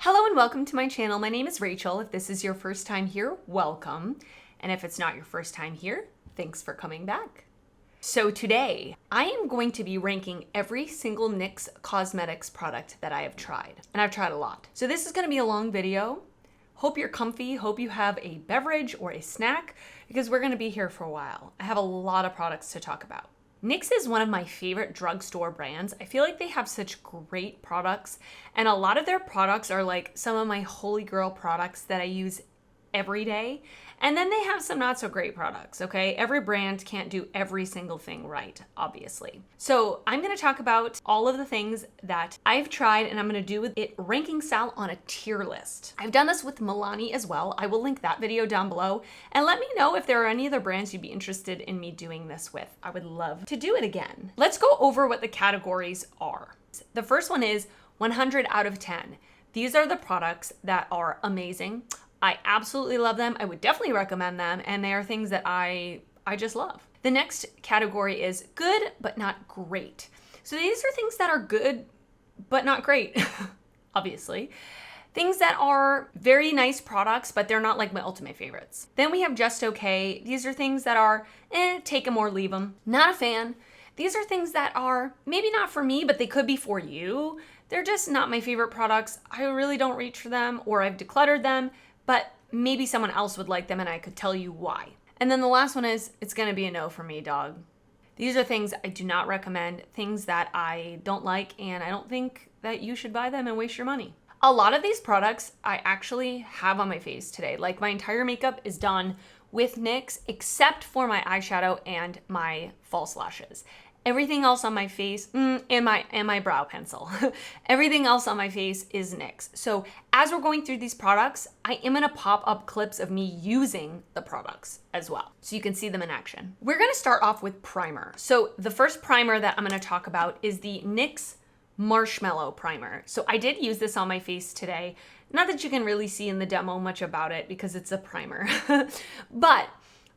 Hello and welcome to my channel. My name is Rachel. If this is your first time here, welcome. And if it's not your first time here, thanks for coming back. So today, I am going to be ranking every single NYX cosmetics product that I have tried. And I've tried a lot. So this is gonna be a long video. Hope you're comfy, hope you have a beverage or a snack, because we're gonna be here for a while. I have a lot of products to talk about. NYX is one of my favorite drugstore brands. I feel like they have such great products, and a lot of their products are like some of my holy grail products that I use every day. And then they have some not so great products, okay? Every brand can't do every single thing right, obviously. So I'm gonna talk about all of the things that I've tried, and I'm gonna do it ranking style on a tier list. I've done this with Milani as well. I will link that video down below, and let me know if there are any other brands you'd be interested in me doing this with. I would love to do it again. Let's go over what the categories are. The first one is 100 out of 10. These are the products that are amazing. I absolutely love them. I would definitely recommend them, and they are things that I just love. The next category is good but not great. So these are things that are good but not great, obviously. Things that are very nice products, but they're not like my ultimate favorites. Then we have just okay. These are things that are, take them or leave them. Not a fan. These are things that are maybe not for me, but they could be for you. They're just not my favorite products. I really don't reach for them, or I've decluttered them, but maybe someone else would like them and I could tell you why. And then the last one is, it's gonna be a no for me, dog. These are things I do not recommend, things that I don't like, and I don't think that you should buy them and waste your money. A lot of these products I actually have on my face today. Like, my entire makeup is done with NYX except for my eyeshadow and my false lashes. Everything else on my face, and my brow pencil. Everything else on my face is NYX. So as we're going through these products, I am gonna pop up clips of me using the products as well, so you can see them in action. We're gonna start off with primer. So the first primer that I'm gonna talk about is the NYX Marshmallow Primer. So I did use this on my face today. Not that you can really see in the demo much about it because it's a primer, but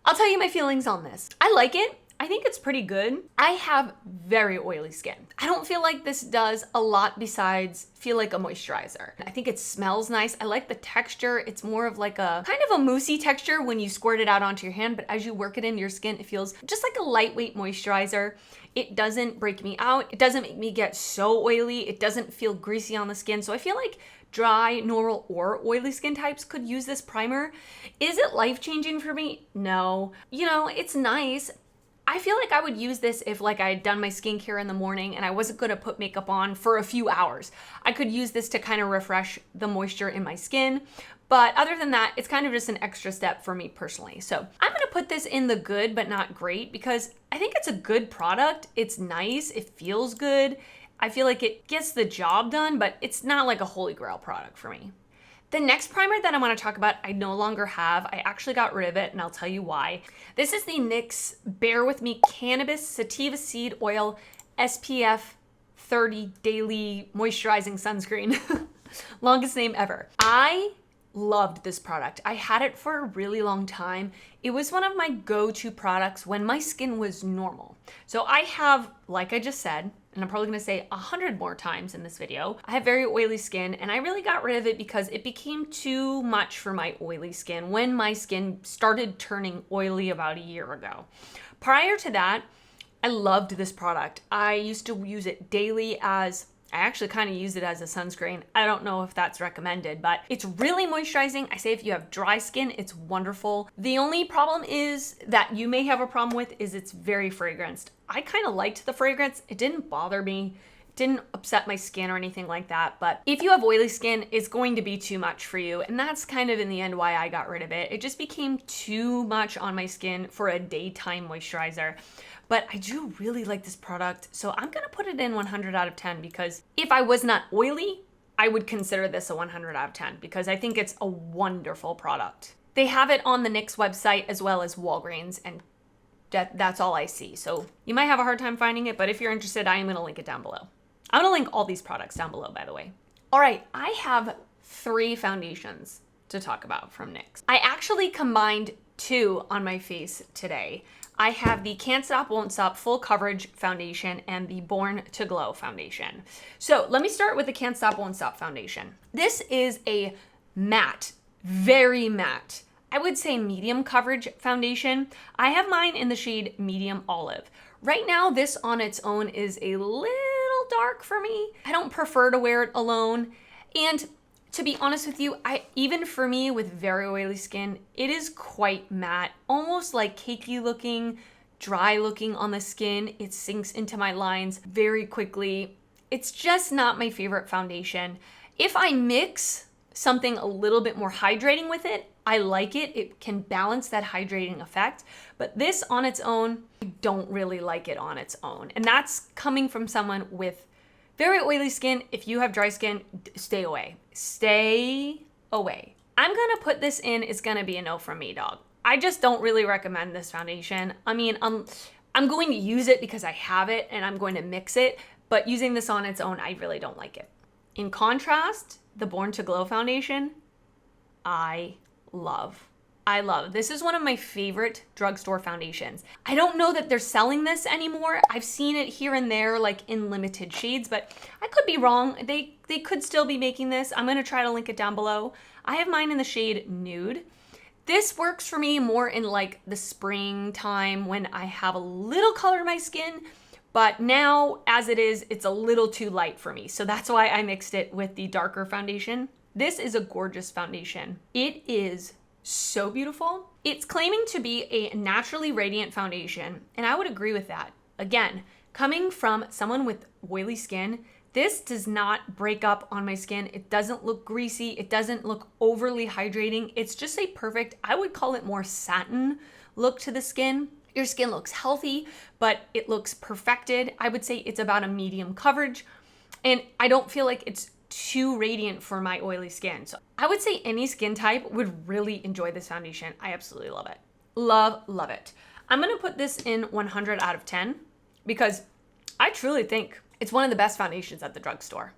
I'll tell you my feelings on this. I like it. I think it's pretty good. I have very oily skin. I don't feel like this does a lot besides feel like a moisturizer. I think it smells nice. I like the texture. It's more of like a kind of a moussey texture when you squirt it out onto your hand, but as you work it into your skin, it feels just like a lightweight moisturizer. It doesn't break me out. It doesn't make me get so oily. It doesn't feel greasy on the skin. So I feel like dry, normal, or oily skin types could use this primer. Is it life-changing for me? No. You know, it's nice. I feel like I would use this if like I had done my skincare in the morning and I wasn't gonna put makeup on for a few hours. I could use this to kind of refresh the moisture in my skin. But other than that, it's kind of just an extra step for me personally. So I'm gonna put this in the good but not great because I think it's a good product. It's nice, it feels good. I feel like it gets the job done, but it's not like a holy grail product for me. The next primer that I want to talk about, I no longer have. I actually got rid of it, and I'll tell you why. This is the NYX Bear With Me Cannabis Sativa Seed Oil SPF 30 Daily Moisturizing Sunscreen. Longest name ever. I loved this product. I had it for a really long time. It was one of my go-to products when my skin was normal. So I have, like I just said, and I'm probably gonna say 100 more times in this video, I have very oily skin, and I really got rid of it because it became too much for my oily skin when my skin started turning oily about a year ago. Prior to that, I loved this product. I used to use it daily I actually kind of use it as a sunscreen. I don't know if that's recommended, but it's really moisturizing. I say if you have dry skin, it's wonderful. The only problem is that you may have a problem with is it's very fragranced. I kind of liked the fragrance. It didn't bother me. It didn't upset my skin or anything like that. But if you have oily skin, it's going to be too much for you. And that's kind of in the end why I got rid of it. It just became too much on my skin for a daytime moisturizer. But I do really like this product, so I'm gonna put it in 100 out of 10 because if I was not oily, I would consider this a 100 out of 10 because I think it's a wonderful product. They have it on the NYX website as well as Walgreens, and that's all I see. So you might have a hard time finding it, but if you're interested, I am gonna link it down below. I'm gonna link all these products down below, by the way. All right, I have 3 foundations to talk about from NYX. I actually combined 2 on my face today. I have the Can't Stop, Won't Stop Full Coverage Foundation and the Born to Glow Foundation. So let me start with the Can't Stop, Won't Stop Foundation. This is a matte, very matte, I would say medium coverage foundation. I have mine in the shade Medium Olive. Right now, this on its own is a little dark for me. I don't prefer to wear it alone. And to be honest with you, even for me with very oily skin, it is quite matte, almost like cakey looking, dry looking on the skin. It sinks into my lines very quickly. It's just not my favorite foundation. If I mix something a little bit more hydrating with it, I like it. It can balance that hydrating effect. But this on its own, I don't really like it on its own. And that's coming from someone with very oily skin. If you have dry skin, stay away. Stay away. I'm gonna put this in, it's gonna be a no from me, dog. I just don't really recommend this foundation. I mean, I'm going to use it because I have it and I'm going to mix it, but using this on its own, I really don't like it. In contrast, the Born to Glow foundation, I love. This is one of my favorite drugstore foundations. I don't know that they're selling this anymore. I've seen it here and there, like in limited shades, but I could be wrong. They could still be making this. I'm gonna try to link it down below. I have mine in the shade Nude. This works for me more in like the springtime when I have a little color in my skin, but now as it is, it's a little too light for me. So that's why I mixed it with the darker foundation. This is a gorgeous foundation. It is so beautiful. It's claiming to be a naturally radiant foundation, and I would agree with that. Again, coming from someone with oily skin, this does not break up on my skin. It doesn't look greasy. It doesn't look overly hydrating. It's just a perfect, I would call it more satin look to the skin. Your skin looks healthy, but it looks perfected. I would say it's about a medium coverage, and I don't feel like it's too radiant for my oily skin. So I would say any skin type would really enjoy this foundation. I absolutely love it. Love it. I'm gonna put this in 100 out of 10 because I truly think it's one of the best foundations at the drugstore.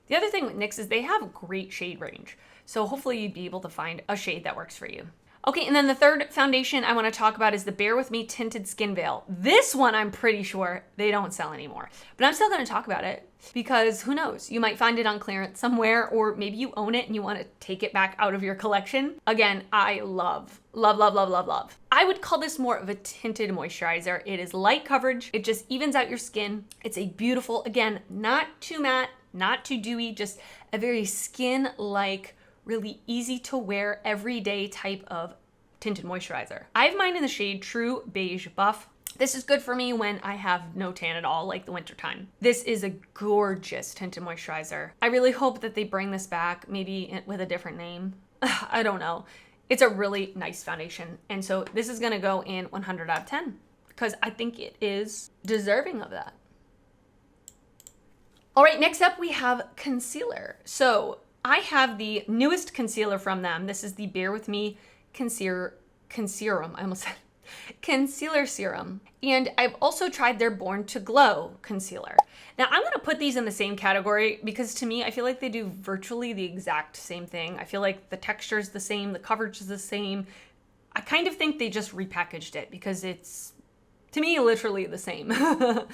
The other thing with NYX is they have a great shade range. So hopefully you'd be able to find a shade that works for you. Okay, and then the third foundation I want to talk about is the Bare With Me Tinted Skin Veil. This one I'm pretty sure they don't sell anymore, but I'm still going to talk about it because who knows? You might find it on clearance somewhere, or maybe you own it and you want to take it back out of your collection. Again, I love. I would call this more of a tinted moisturizer. It is light coverage. It just evens out your skin. It's a beautiful, again, not too matte, not too dewy, just a very skin-like, really easy to wear everyday type of tinted moisturizer. I have mine in the shade True Beige Buff. This is good for me when I have no tan at all, like the winter time. This is a gorgeous tinted moisturizer. I really hope that they bring this back, maybe with a different name. I don't know. It's a really nice foundation. And so this is gonna go in 100 out of 10 because I think it is deserving of that. All right, next up we have concealer. So I have the newest concealer from them. This is the Bare With Me Concealer Serum. And I've also tried their Born to Glow concealer. Now I'm gonna put these in the same category because to me, I feel like they do virtually the exact same thing. I feel like the texture is the same, the coverage is the same. I kind of think they just repackaged it because it's, to me, literally the same.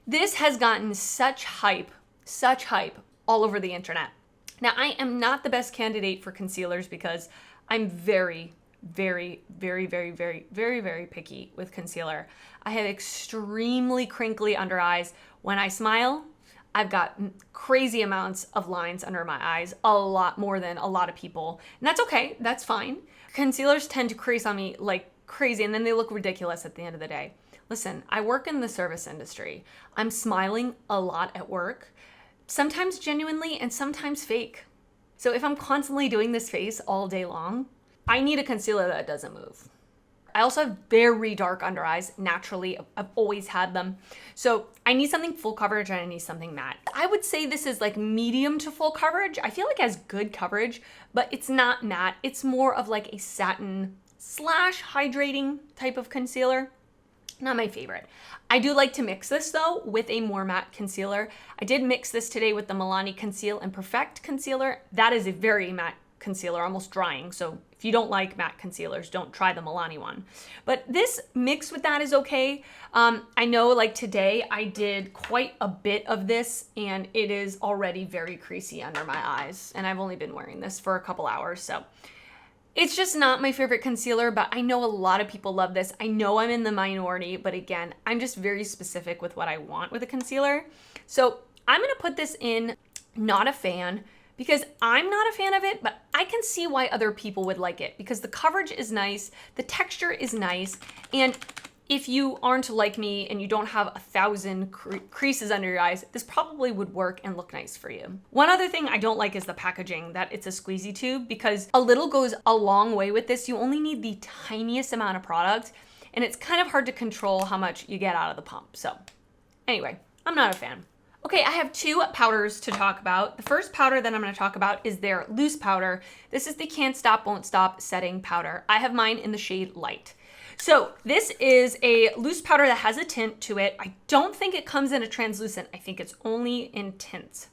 This has gotten such hype all over the internet. Now, I am not the best candidate for concealers because I'm very picky with concealer. I have extremely crinkly under eyes. When I smile, I've got crazy amounts of lines under my eyes, a lot more than a lot of people. And that's okay, that's fine. Concealers tend to crease on me like crazy and then they look ridiculous at the end of the day. Listen, I work in the service industry. I'm smiling a lot at work. Sometimes genuinely and sometimes fake. So if I'm constantly doing this face all day long, I need a concealer that doesn't move. I also have very dark under eyes naturally. I've always had them. So I need something full coverage and I need something matte. I would say this is like medium to full coverage. I feel like it has good coverage, but it's not matte. It's more of like a satin / hydrating type of concealer. Not my favorite. I do like to mix this though with a more matte concealer. I did mix this today with the Milani Conceal and Perfect concealer. That is a very matte concealer, almost drying. So if you don't like matte concealers, don't try the Milani one. But this mixed with that is okay. I know like today I did quite a bit of this and it is already very creasy under my eyes. And I've only been wearing this for a couple hours. So it's just not my favorite concealer, but I know a lot of people love this. I know I'm in the minority, but again, I'm just very specific with what I want with a concealer. So I'm gonna put this in not a fan, because I'm not a fan of it, but I can see why other people would like it because the coverage is nice, the texture is nice, and if you aren't like me and you don't have 1,000 creases under your eyes, this probably would work and look nice for you. One other thing I don't like is the packaging, that it's a squeezy tube, because a little goes a long way with this. You only need the tiniest amount of product, and it's kind of hard to control how much you get out of the pump. So anyway, I'm not a fan. Okay, I have two powders to talk about. The first powder that I'm gonna talk about is their loose powder. This is the Can't Stop, Won't Stop setting powder. I have mine in the shade Light. So this is a loose powder that has a tint to it. I don't think it comes in a translucent. I think it's only in tints.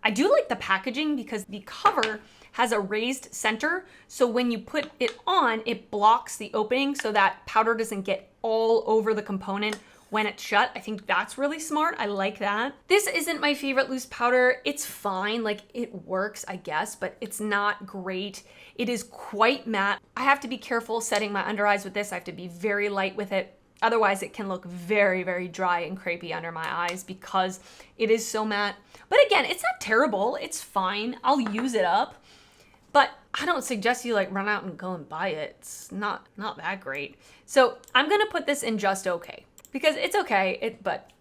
I do like the packaging because the cover has a raised center. So when you put it on, it blocks the opening so that powder doesn't get all over the component when it's shut. I think that's really smart. I like that. This isn't my favorite loose powder. It's fine, like it works, I guess, but it's not great. It is quite matte. I have to be careful setting my under eyes with this. I have to be very light with it. Otherwise it can look very, very dry and crepey under my eyes because it is so matte. But again, it's not terrible. It's fine. I'll use it up, but I don't suggest you like run out and go and buy it. It's not that great. So I'm gonna put this in just okay, because it's okay, but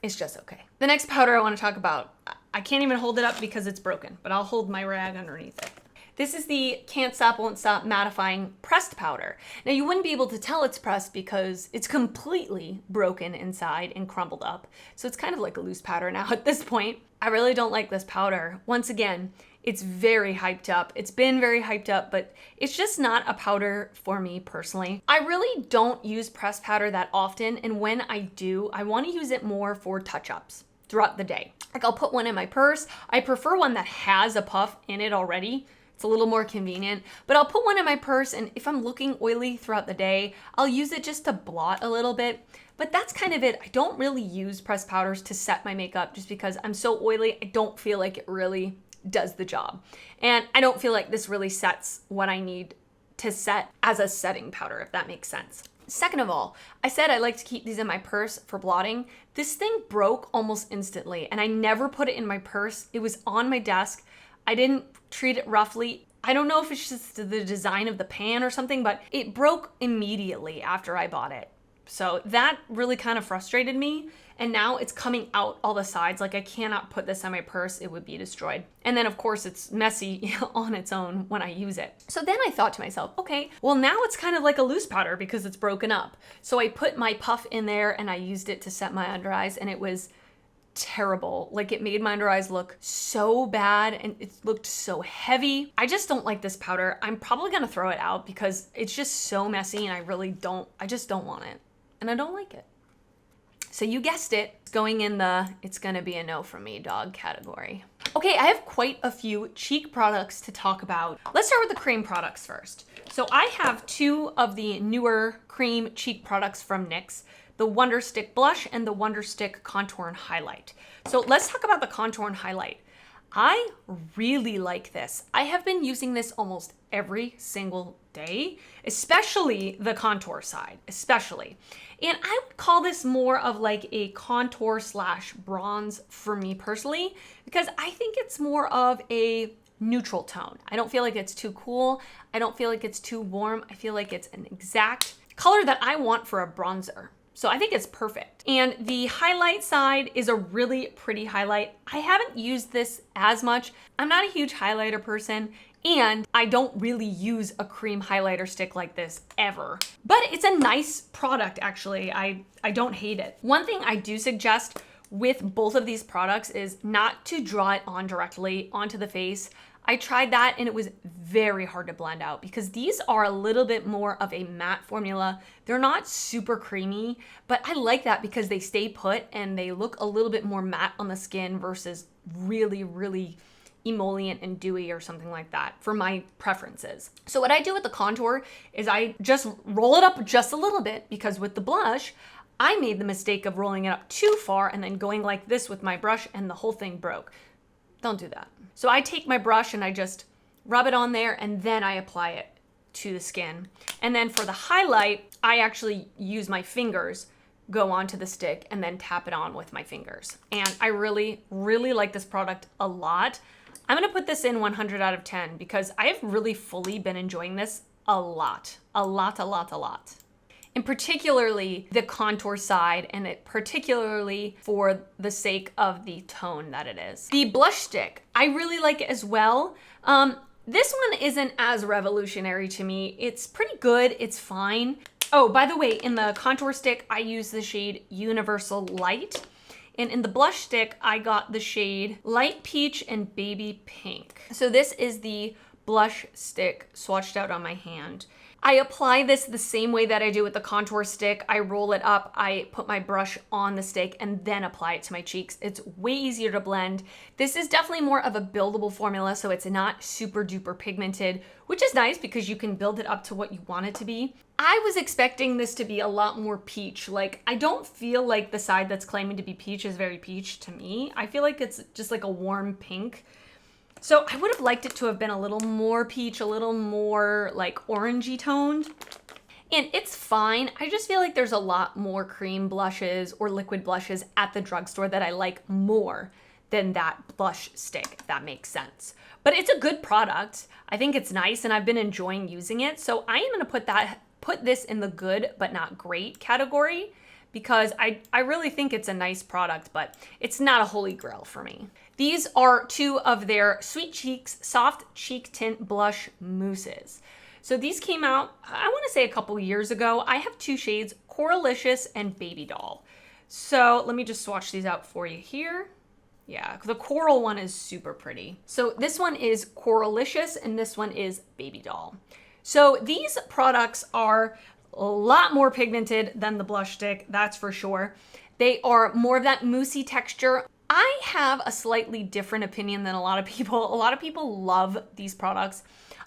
it's just okay. The next powder I wanna talk about, I can't even hold it up because it's broken, but I'll hold my rag underneath it. This is the Can't Stop, Won't Stop mattifying pressed powder. Now you wouldn't be able to tell it's pressed because it's completely broken inside and crumbled up. So it's kind of like a loose powder now at this point. I really don't like this powder. Once again, it's very hyped up. It's been very hyped up, but it's just not a powder for me personally. I really don't use pressed powder that often, and when I do, I want to use it more for touch-ups throughout the day. Like I'll put one in my purse. I prefer one that has a puff in it already. It's a little more convenient, but I'll put one in my purse, and if I'm looking oily throughout the day, I'll use it just to blot a little bit. But that's kind of it. I don't really use pressed powders to set my makeup just because I'm so oily. I don't feel like it really does the job. And I don't feel like this really sets what I need to set as a setting powder, if that makes sense. Second of all, I said I like to keep these in my purse for blotting. This thing broke almost instantly, and I never put it in my purse. It was on my desk. I didn't treat it roughly. I don't know if it's just the design of the pan or something, but it broke immediately after I bought it. So that really kind of frustrated me. And now it's coming out all the sides. Like I cannot put this in my purse. It would be destroyed. And then of course it's messy on its own when I use it. So then I thought to myself, okay, well now it's kind of like a loose powder because it's broken up. So I put my puff in there and I used it to set my under eyes, and it was terrible. Like it made my under eyes look so bad and it looked so heavy. I just don't like this powder. I'm probably gonna throw it out because it's just so messy and I just don't want it. And I don't like it. So you guessed it, it's going in the it's gonna be a no from me dog category. Okay, I have quite a few cheek products to talk about. Let's start with the cream products first. So I have two of the newer cream cheek products from NYX, the Wonder Stick Blush and the Wonder Stick Contour and Highlight. So let's talk about the Contour and Highlight. I really like this. I have been using this almost every single day, especially the contour side, especially. And I would call this more of like a contour slash bronze for me personally, because I think it's more of a neutral tone. I don't feel like it's too cool. I don't feel like it's too warm. I feel like it's an exact color that I want for a bronzer. So I think it's perfect. And the highlight side is a really pretty highlight. I haven't used this as much. I'm not a huge highlighter person, and I don't really use a cream highlighter stick like this ever. But it's a nice product, actually. I don't hate it. One thing I do suggest with both of these products is not to draw it on directly onto the face. I tried that and it was very hard to blend out because these are a little bit more of a matte formula. They're not super creamy, but I like that because they stay put and they look a little bit more matte on the skin versus really, really emollient and dewy or something like that for my preferences. So what I do with the contour is I just roll it up just a little bit, because with the blush, I made the mistake of rolling it up too far and then going like this with my brush and the whole thing broke. Don't do that. So I take my brush and I just rub it on there and then I apply it to the skin. And then for the highlight, I actually use my fingers, go onto the stick and then tap it on with my fingers. And I really, really like this product a lot. I'm gonna put this in 100 out of 10 because I have really fully been enjoying this a lot. And particularly the contour side, and it particularly for the sake of the tone that it is. The blush stick, I really like it as well. This one isn't as revolutionary to me. It's pretty good, it's fine. Oh, by the way, in the contour stick, I use the shade Universal Light. And in the blush stick, I got the shade Light Peach and Baby Pink. So this is the blush stick swatched out on my hand. I apply this the same way that I do with the contour stick. I roll it up, I put my brush on the stick and then apply it to my cheeks. It's way easier to blend. This is definitely more of a buildable formula, so it's not super duper pigmented, which is nice because you can build it up to what you want it to be. I was expecting this to be a lot more peach. Like, I don't feel like the side that's claiming to be peach is very peach to me. I feel like it's just like a warm pink. So I would have liked it to have been a little more peach, a little more like orangey toned. And it's fine. I just feel like there's a lot more cream blushes or liquid blushes at the drugstore that I like more than that blush stick, if that makes sense. But it's a good product. I think it's nice and I've been enjoying using it. So I am gonna put this in the good but not great category, because I really think it's a nice product, but it's not a holy grail for me. These are two of their Sweet Cheeks Soft Cheek Tint Blush Mousses. So these came out, I wanna say a couple years ago. I have two shades, Coralicious and Baby Doll. So let me just swatch these out for you here. Yeah, the coral one is super pretty. So this one is Coralicious and this one is Baby Doll. So these products are a lot more pigmented than the blush stick, that's for sure. They are more of that moussey texture. I have a slightly different opinion than a lot of people. A lot of people love these products.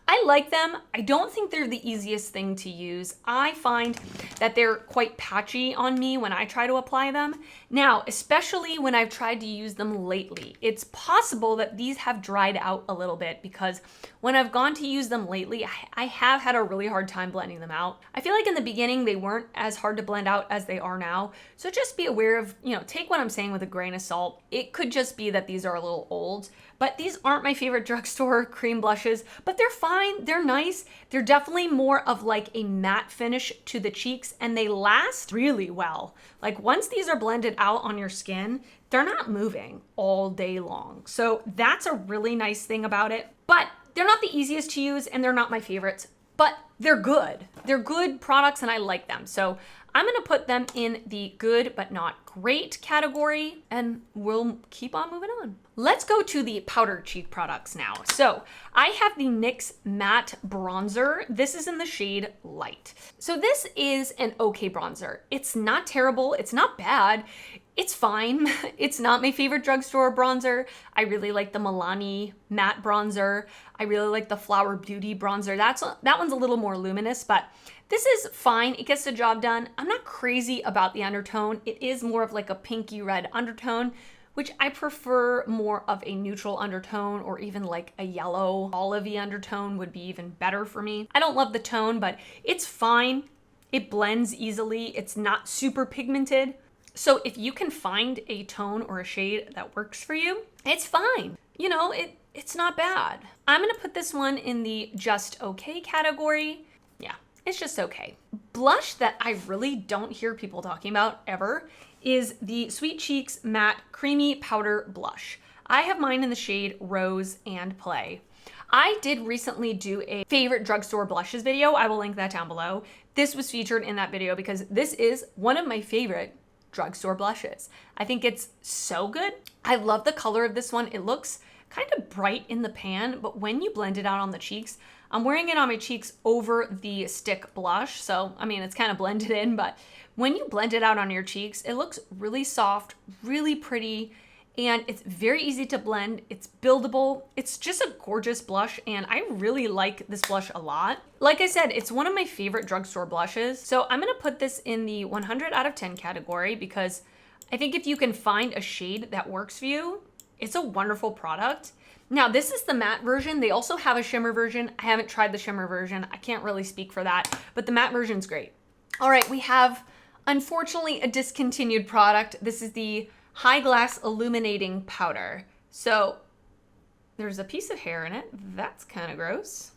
I like them. I don't think they're the easiest thing to use. I find that they're quite patchy on me when I try to apply them. Now, especially when I've tried to use them lately, it's possible that these have dried out a little bit, because when I've gone to use them lately, I have had a really hard time blending them out. I feel like in the beginning, they weren't as hard to blend out as they are now. So just be aware of, take what I'm saying with a grain of salt. It could just be that these are a little old. But these aren't my favorite drugstore cream blushes, but they're fine, they're nice. They're definitely more of like a matte finish to the cheeks, and they last really well. Like once these are blended out on your skin, they're not moving all day long. So that's a really nice thing about it, but they're not the easiest to use and they're not my favorites, but they're good. They're good products and I like them. So I'm gonna put them in the good but not great category, and we'll keep on moving on. Let's go to the powder cheek products now. So I have the NYX Matte Bronzer. This is in the shade Light. So this is an okay bronzer. It's not terrible, it's not bad. It's fine. It's not my favorite drugstore bronzer. I really like the Milani matte bronzer. I really like the Flower Beauty bronzer. That one's a little more luminous, but this is fine. It gets the job done. I'm not crazy about the undertone. It is more of like a pinky red undertone, which I prefer more of a neutral undertone, or even like a yellow olivey undertone would be even better for me. I don't love the tone, but it's fine. It blends easily. It's not super pigmented. So if you can find a tone or a shade that works for you, it's fine. It's not bad. I'm gonna put this one in the just okay category. Yeah, it's just okay. Blush that I really don't hear people talking about ever is the Sweet Cheeks Matte Creamy Powder Blush. I have mine in the shade Rose and Play. I did recently do a favorite drugstore blushes video. I will link that down below. This was featured in that video because this is one of my favorite drugstore blushes. I think it's so good. I love the color of this one. It looks kind of bright in the pan, but when you blend it out on the cheeks, I'm wearing it on my cheeks over the stick blush. So, I mean, it's kind of blended in, but when you blend it out on your cheeks, it looks really soft, really pretty, and it's very easy to blend. It's buildable. It's just a gorgeous blush, and I really like this blush a lot. Like I said, it's one of my favorite drugstore blushes. So I'm gonna put this in the 100 out of 10 category because I think if you can find a shade that works for you, it's a wonderful product. Now, this is the matte version. They also have a shimmer version. I haven't tried the shimmer version. I can't really speak for that, but the matte version's great. All right, we have, unfortunately, a discontinued product. This is the High Glass Illuminating Powder. So there's a piece of hair in it. That's kind of gross.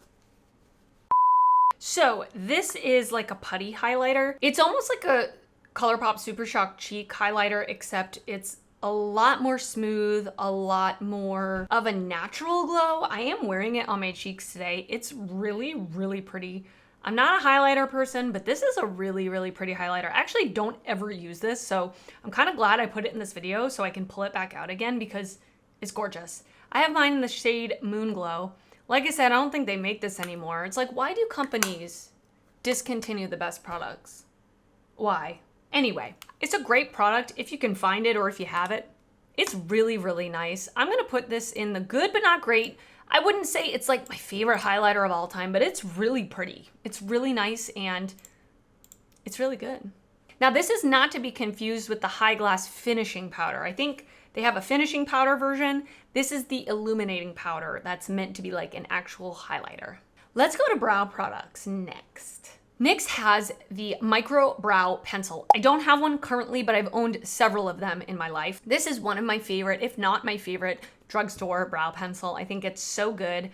So this is like a putty highlighter. It's almost like a ColourPop Super Shock Cheek highlighter, except it's a lot more smooth, a lot more of a natural glow. I am wearing it on my cheeks today. It's really, really pretty. I'm not a highlighter person, but this is a really, really pretty highlighter. I actually don't ever use this, so I'm kind of glad I put it in this video so I can pull it back out again because it's gorgeous. I have mine in the shade Moon Glow. Like I said, I don't think they make this anymore. It's like, why do companies discontinue the best products? Why? Anyway, it's a great product if you can find it or if you have it. It's really, really nice. I'm gonna put this in the good but not great. I wouldn't say it's like my favorite highlighter of all time, but it's really pretty. It's really nice and it's really good. Now, this is not to be confused with the High Glass Finishing Powder. I think they have a finishing powder version. This is the illuminating powder that's meant to be like an actual highlighter. Let's go to brow products next. NYX has the Micro Brow Pencil. I don't have one currently, but I've owned several of them in my life. This is one of my favorite, if not my favorite, drugstore brow pencil. I think it's so good.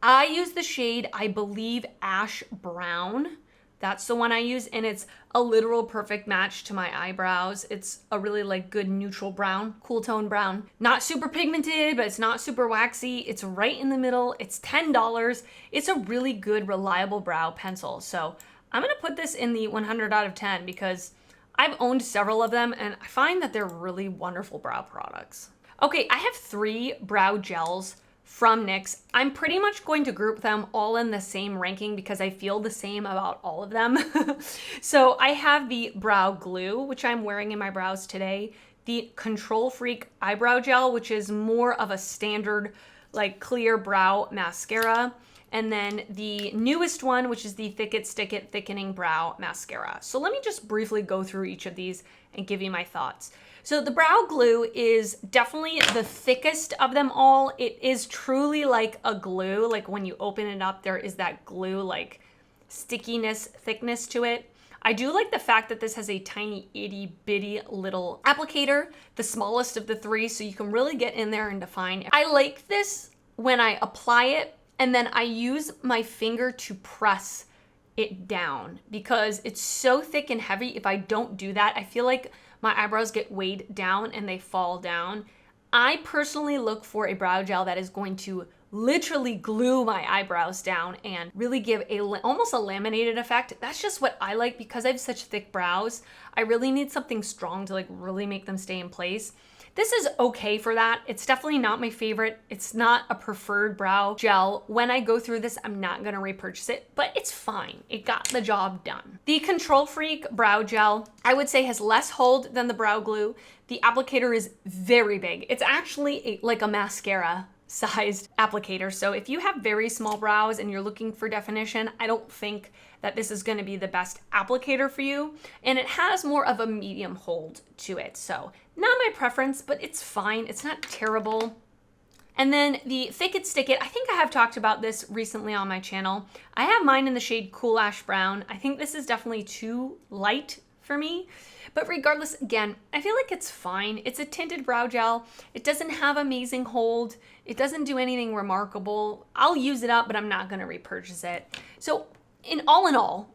I use the shade, I believe, Ash Brown. That's the one I use, and it's a literal perfect match to my eyebrows. It's a really like good neutral brown, cool tone brown. Not super pigmented, but it's not super waxy. It's right in the middle. It's $10. It's a really good, reliable brow pencil. So I'm gonna put this in the 100 out of 10 because I've owned several of them and I find that they're really wonderful brow products. Okay, I have 3 brow gels from NYX. I'm pretty much going to group them all in the same ranking because I feel the same about all of them. So I have the brow glue, which I'm wearing in my brows today, the Control Freak eyebrow gel, which is more of a standard like clear brow mascara, and then the newest one, which is the Thick It Stick It Thickening Brow Mascara. So let me just briefly go through each of these and give you my thoughts. So the brow glue is definitely the thickest of them all. It is truly like a glue. Like when you open it up, there is that glue like stickiness, thickness to it. I do like the fact that this has a tiny itty bitty little applicator, the smallest of the 3, so you can really get in there and define. I like this when I apply it and then I use my finger to press it down because it's so thick and heavy. If I don't do that, I feel like my eyebrows get weighed down and they fall down. I personally look for a brow gel that is going to literally glue my eyebrows down and really give almost a laminated effect. That's just what I like because I have such thick brows. I really need something strong to like really make them stay in place. This is okay for that. It's definitely not my favorite. It's not a preferred brow gel. When I go through this, I'm not gonna repurchase it, but it's fine. It got the job done. The Control Freak brow gel, I would say has less hold than the brow glue. The applicator is very big. It's actually like a mascara sized applicator. So if you have very small brows and you're looking for definition, I don't think that this is going to be the best applicator for you. And it has more of a medium hold to it. So not my preference, but it's fine. It's not terrible. And then the Thick It Stick It, I think I have talked about this recently on my channel. I have mine in the shade Cool Ash Brown. I think this is definitely too light for me. But regardless, again, I feel like it's fine. It's a tinted brow gel. It doesn't have amazing hold. It doesn't do anything remarkable. I'll use it up, but I'm not gonna repurchase it. So in all,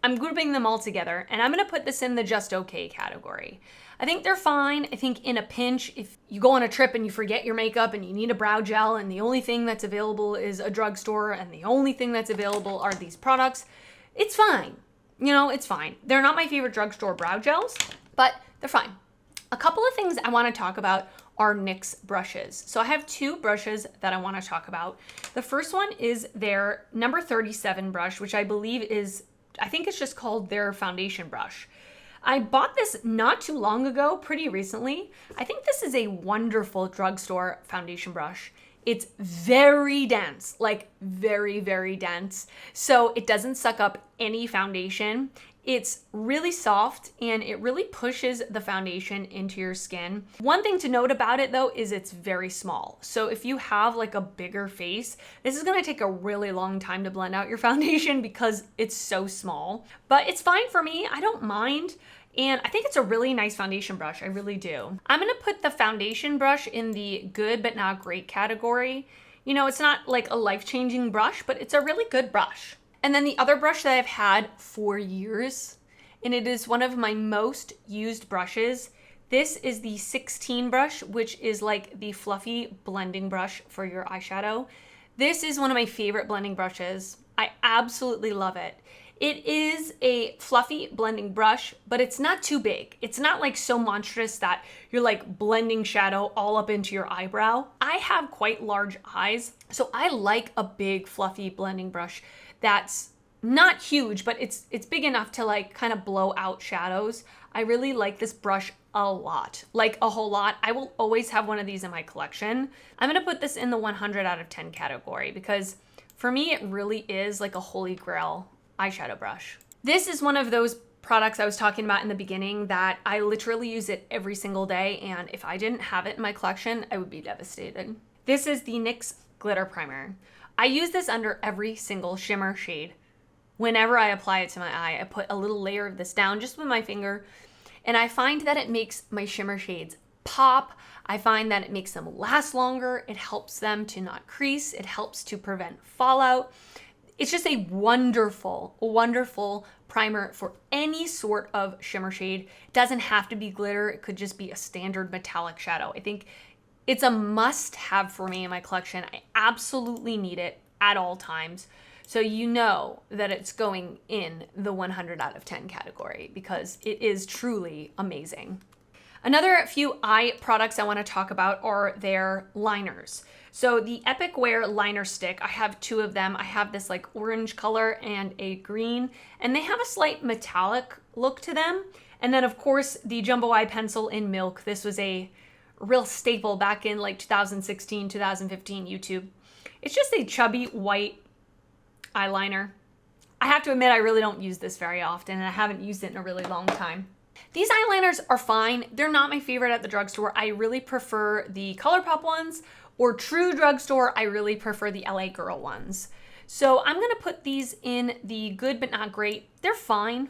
I'm grouping them all together and I'm gonna put this in the just okay category. I think they're fine. I think in a pinch, if you go on a trip and you forget your makeup and you need a brow gel and the only thing that's available is a drugstore and the only thing that's available are these products, it's fine. You know, it's fine. They're not my favorite drugstore brow gels, but they're fine. A couple of things I want to talk about are NYX brushes. So I have 2 brushes that I want to talk about. The first one is their number 37 brush, which I believe is, I think it's just called their foundation brush. I bought this not too long ago, pretty recently. I think this is a wonderful drugstore foundation brush. It's very dense, like very, very dense. So it doesn't suck up any foundation. It's really soft and it really pushes the foundation into your skin. One thing to note about it though is it's very small. So if you have like a bigger face, this is gonna take a really long time to blend out your foundation because it's so small. But it's fine for me, I don't mind. And I think it's a really nice foundation brush, I really do. I'm gonna put the foundation brush in the good but not great category. You know, it's not like a life-changing brush, but it's a really good brush. And then the other brush that I've had for years, and it is one of my most used brushes. This is the 16 brush, which is like the fluffy blending brush for your eyeshadow. This is one of my favorite blending brushes. I absolutely love it. It is a fluffy blending brush, but it's not too big. It's not like so monstrous that you're like blending shadow all up into your eyebrow. I have quite large eyes, so I like a big fluffy blending brush that's not huge, but it's big enough to like kind of blow out shadows. I really like this brush a lot, like a whole lot. I will always have one of these in my collection. I'm gonna put this in the 100 out of 10 category because for me, it really is like a holy grail eyeshadow brush. This is one of those products I was talking about in the beginning that I literally use it every single day, and if I didn't have it in my collection, I would be devastated. This is the NYX Glitter Primer. I use this under every single shimmer shade. Whenever I apply it to my eye, I put a little layer of this down just with my finger, and I find that it makes my shimmer shades pop. I find that it makes them last longer. It helps them to not crease. It helps to prevent fallout. It's just a wonderful, wonderful primer for any sort of shimmer shade. It doesn't have to be glitter. It could just be a standard metallic shadow. I think it's a must-have for me in my collection. I absolutely need it at all times. So you know that it's going in the 100 out of 10 category because it is truly amazing. Another few eye products I want to talk about are their liners. So the Epic Wear liner stick, I have two of them. I have this like orange color and a green, and they have a slight metallic look to them. And then of course the Jumbo Eye Pencil in Milk. This was a real staple back in like 2016, 2015 YouTube. It's just a chubby white eyeliner. I have to admit, I really don't use this very often, and I haven't used it in a really long time. These eyeliners are fine. They're not my favorite at the drugstore. I really prefer the ColourPop ones, or true drugstore, I really prefer the LA Girl ones. So I'm gonna put these in the good but not great. They're fine.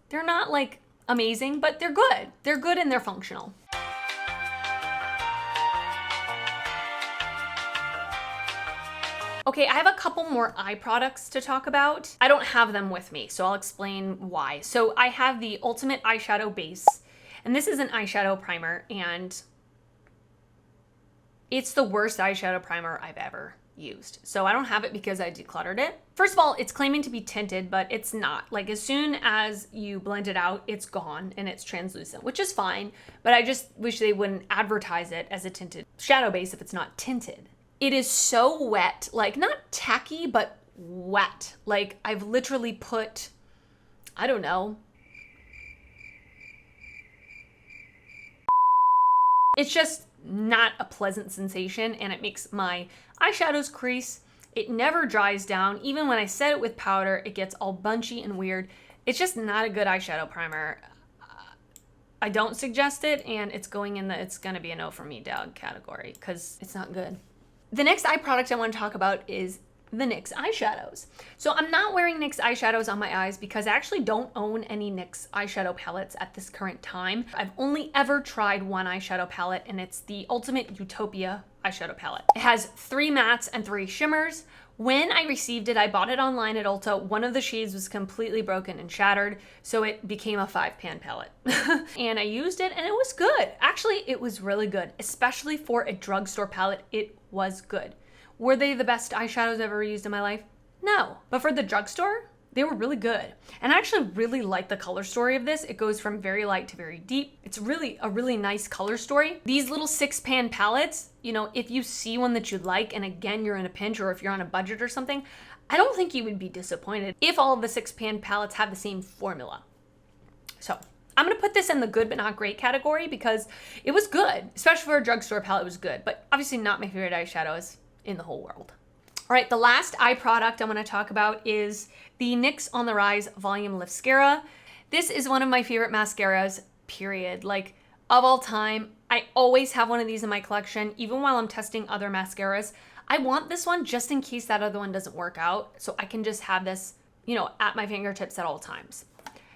They're not like amazing, but they're good. They're good and they're functional. Okay, I have a couple more eye products to talk about. I don't have them with me, so I'll explain why. So I have the Ultimate Eyeshadow Base, and this is an eyeshadow primer, and it's the worst eyeshadow primer I've ever used. So I don't have it because I decluttered it. First of all, it's claiming to be tinted, but it's not. Like as soon as you blend it out, it's gone and it's translucent, which is fine, but I just wish they wouldn't advertise it as a tinted shadow base if it's not tinted. It is so wet, like not tacky, but wet. Like I've literally put, I don't know. It's just not a pleasant sensation, and it makes my eyeshadows crease. It never dries down. Even when I set it with powder, it gets all bunchy and weird. It's just not a good eyeshadow primer. I don't suggest it, and it's going in the it's gonna be a no for me dog category because it's not good. The next eye product I want to talk about is the NYX eyeshadows. So I'm not wearing NYX eyeshadows on my eyes because I actually don't own any NYX eyeshadow palettes at this current time. I've only ever tried one eyeshadow palette, and it's the Ultimate Utopia eyeshadow palette. It has 3 mattes and 3 shimmers. When I received it, I bought it online at Ulta. One of the shades was completely broken and shattered, so it became a 5-pan palette. And I used it and it was good. Actually, it was really good, especially for a drugstore palette. It was good. Were they the best eyeshadows I've ever used in my life? No. But for the drugstore, they were really good. And I actually really like the color story of this. It goes from very light to very deep. It's really a really nice color story. These little 6-pan palettes, you know, if you see one that you like, and again, you're in a pinch or if you're on a budget or something, I don't think you would be disappointed if all of the 6-pan palettes have the same formula. So I'm gonna put this in the good but not great category because it was good, especially for a drugstore palette, it was good, but obviously not my favorite eyeshadows in the whole world. All right, the last eye product I'm gonna talk about is the NYX On The Rise Volume Mascara. This is one of my favorite mascaras, period. Like, of all time, I always have one of these in my collection, even while I'm testing other mascaras. I want this one just in case that other one doesn't work out, so I can just have this, you know, at my fingertips at all times.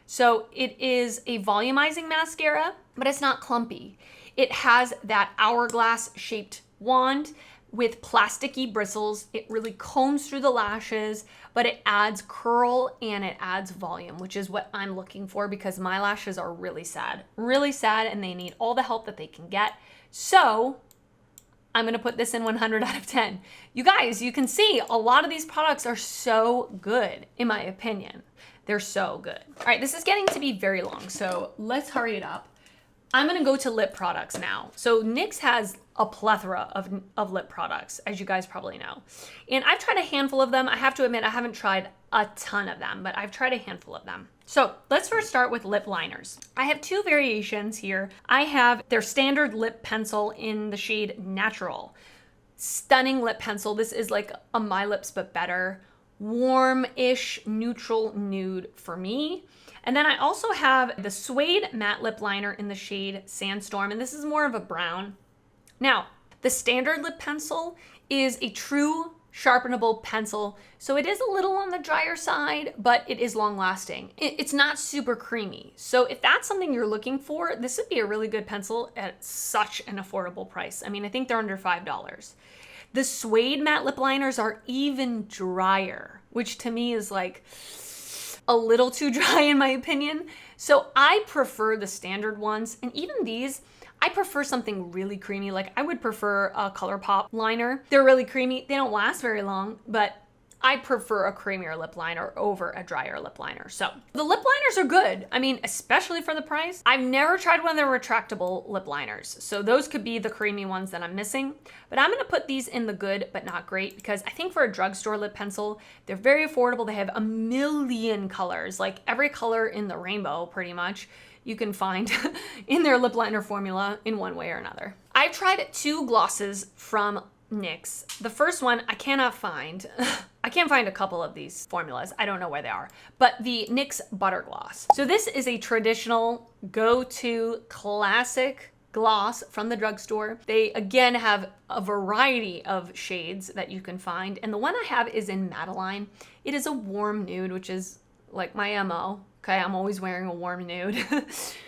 So it is a volumizing mascara, but it's not clumpy. It has that hourglass shaped wand with plasticky bristles. It really combs through the lashes, but it adds curl and it adds volume, which is what I'm looking for because my lashes are really sad, and they need all the help that they can get. So I'm gonna put this in 100 out of 10. You guys, you can see a lot of these products are so good, in my opinion. They're so good. All right, this is getting to be very long, so let's hurry it up. I'm gonna go to lip products now. So NYX has a plethora of lip products, as you guys probably know. And I've tried a handful of them. I have to admit, I haven't tried a ton of them, but I've tried a handful of them. So let's first start with lip liners. I have two variations here. I have their standard lip pencil in the shade Natural. Stunning lip pencil. This is like a My Lips but better. Warm-ish neutral nude for me. And then I also have the Suede Matte Lip Liner in the shade Sandstorm, and this is more of a brown. Now, the standard lip pencil is a true sharpenable pencil, so it is a little on the drier side, but it is long lasting. It's not super creamy. So if that's something you're looking for, this would be a really good pencil at such an affordable price. I mean, I think they're under $5. The Suede Matte Lip Liners are even drier, which to me is like a little too dry in my opinion. So I prefer the standard ones, and even these, I prefer something really creamy. Like I would prefer a ColourPop liner. They're really creamy. They don't last very long, but I prefer a creamier lip liner over a drier lip liner. So the lip liners are good. I mean, especially for the price. I've never tried one of the retractable lip liners. So those could be the creamy ones that I'm missing. But I'm gonna put these in the good but not great because I think for a drugstore lip pencil, they're very affordable. They have a million colors, like every color in the rainbow pretty much you can find in their lip liner formula in one way or another. I've tried two glosses from NYX. The first one I cannot find. I can't find a couple of these formulas. I don't know where they are. But the NYX Butter Gloss. So this is a traditional go-to classic gloss from the drugstore. They again have a variety of shades that you can find. And the one I have is in Madeline. It is a warm nude, which is like my MO. Okay, I'm always wearing a warm nude.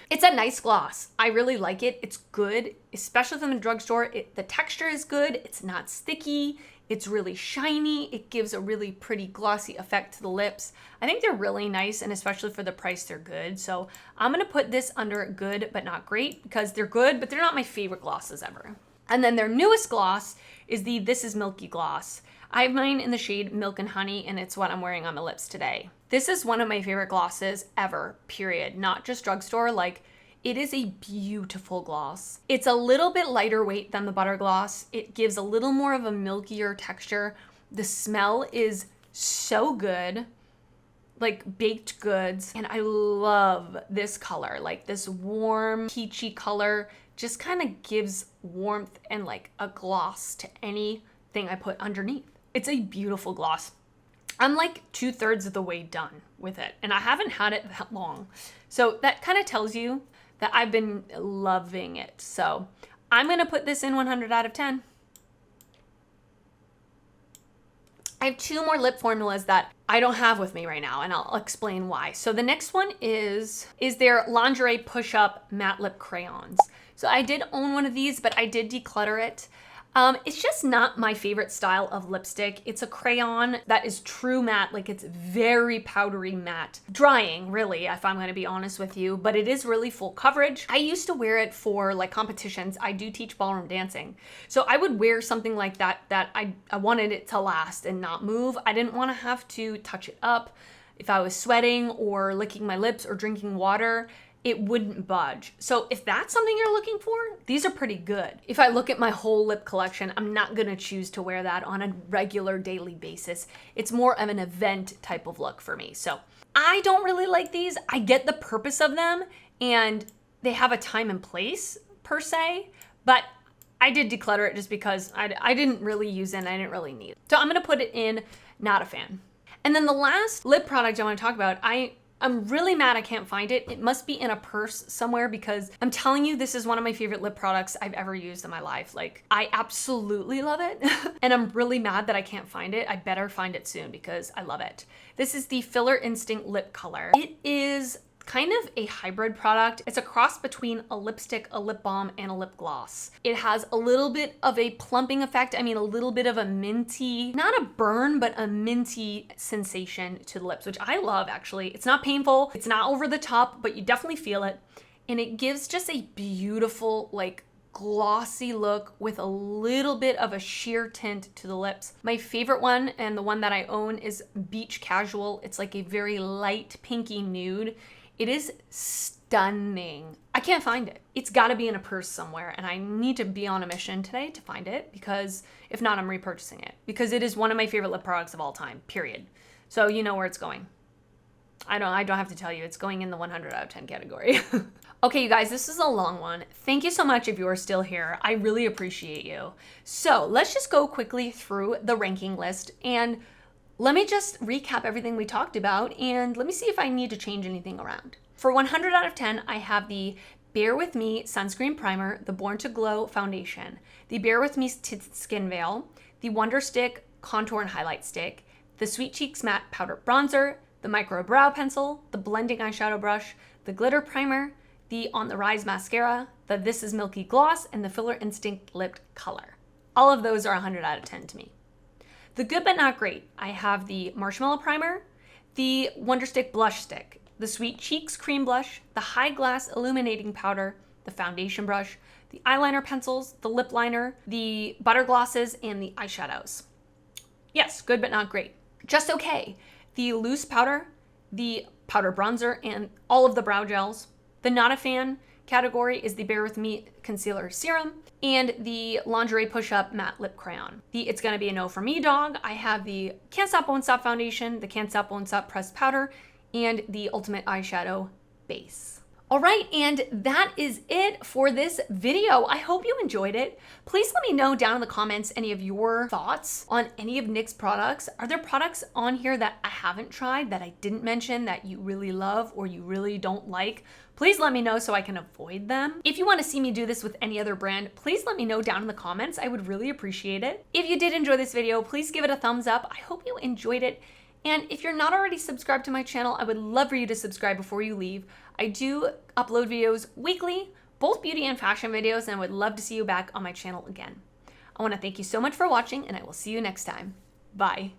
It's a nice gloss. I really like it. It's good, especially from the drugstore. The texture is good. It's not sticky. It's really shiny. It gives a really pretty glossy effect to the lips. I think they're really nice, and especially for the price, they're good. So I'm gonna put this under good but not great because they're good, but they're not my favorite glosses ever. And then their newest gloss is the This Is Milky gloss. I have mine in the shade Milk and Honey, and it's what I'm wearing on my lips today. This is one of my favorite glosses ever, period. Not just drugstore, like it is a beautiful gloss. It's a little bit lighter weight than the Butter Gloss. It gives a little more of a milkier texture. The smell is so good, like baked goods. And I love this color, like this warm, peachy color, just kind of gives warmth and like a gloss to anything I put underneath. It's a beautiful gloss. I'm like 2/3 of the way done with it, and I haven't had it that long. So that kind of tells you that I've been loving it. So I'm gonna put this in 100 out of 10. I have two more lip formulas that I don't have with me right now, and I'll explain why. So the next one is their Lingerie Push-Up Matte Lip Crayons. So I did own one of these, but I did declutter it. It's just not my favorite style of lipstick. It's a crayon that is true matte, like it's very powdery matte. Drying, really, if I'm gonna be honest with you, but it is really full coverage. I used to wear it for like competitions. I do teach ballroom dancing. So I would wear something like that I wanted it to last and not move. I didn't wanna have to touch it up. If I was sweating or licking my lips or drinking water, it wouldn't budge. So if that's something you're looking for, these are pretty good. If I look at my whole lip collection, I'm not gonna choose to wear that on a regular daily basis. It's more of an event type of look for me. So I don't really like these. I get the purpose of them, and they have a time and place per se, but I did declutter it just because I didn't really use it and I didn't really need it. So I'm gonna put it in not a fan. And then the last lip product I wanna talk about, I'm really mad I can't find it. It must be in a purse somewhere because I'm telling you, this is one of my favorite lip products I've ever used in my life. Like, I absolutely love it. And I'm really mad that I can't find it. I better find it soon because I love it. This is the Filler Instinct Lip Color. It is kind of a hybrid product. It's a cross between a lipstick, a lip balm, and a lip gloss. It has a little bit of a plumping effect. I mean, a little bit of a minty, not a burn, but a minty sensation to the lips, which I love actually. It's not painful, it's not over the top, but you definitely feel it. And it gives just a beautiful, like, glossy look with a little bit of a sheer tint to the lips. My favorite one, and the one that I own, is Beach Casual. It's like a very light pinky nude. It is stunning. I can't find it. It's gotta be in a purse somewhere, and I need to be on a mission today to find it, because if not, I'm repurchasing it, because it is one of my favorite lip products of all time, period. So you know where it's going. I don't have to tell you, it's going in the 100 out of 10 category. Okay, you guys, this is a long one. Thank you so much if you're still here. I really appreciate you. So let's just go quickly through the ranking list, and let me just recap everything we talked about, and let me see if I need to change anything around. For 100 out of 10, I have the Bare With Me Sunscreen Primer, the Born to Glow Foundation, the Bare With Me Skin Veil, the Wonder Stick Contour and Highlight Stick, the Sweet Cheeks Matte Powder Bronzer, the Micro Brow Pencil, the Blending Eyeshadow Brush, the Glitter Primer, the On the Rise Mascara, the This Is Milky Gloss, and the Filler Instinct Lip Color. All of those are 100 out of 10 to me. The good but not great, I have the Marshmallow Primer, the Wonder Stick Blush Stick, the Sweet Cheeks Cream Blush, the High Glass Illuminating Powder, the Foundation Brush, the eyeliner pencils, the lip liner, the butter glosses, and the eyeshadows. Yes, good but not great. Just okay. The loose powder, the powder bronzer, and all of the brow gels. The not a fan category is the Bare With Me Concealer Serum and the Lingerie Push-Up Matte Lip Crayon. The It's Gonna Be a No For Me dog, I have the Can't Stop Won't Stop Foundation, the Can't Stop Won't Stop Pressed Powder, and the Ultimate Eyeshadow Base. All right, and that is it for this video. I hope you enjoyed it. Please let me know down in the comments any of your thoughts on any of NYX products. Are there products on here that I haven't tried, that I didn't mention, that you really love or you really don't like? Please let me know so I can avoid them. If you want to see me do this with any other brand, please let me know down in the comments. I would really appreciate it. If you did enjoy this video, please give it a thumbs up. I hope you enjoyed it. And if you're not already subscribed to my channel, I would love for you to subscribe before you leave. I do upload videos weekly, both beauty and fashion videos, and I would love to see you back on my channel again. I want to thank you so much for watching, and I will see you next time. Bye.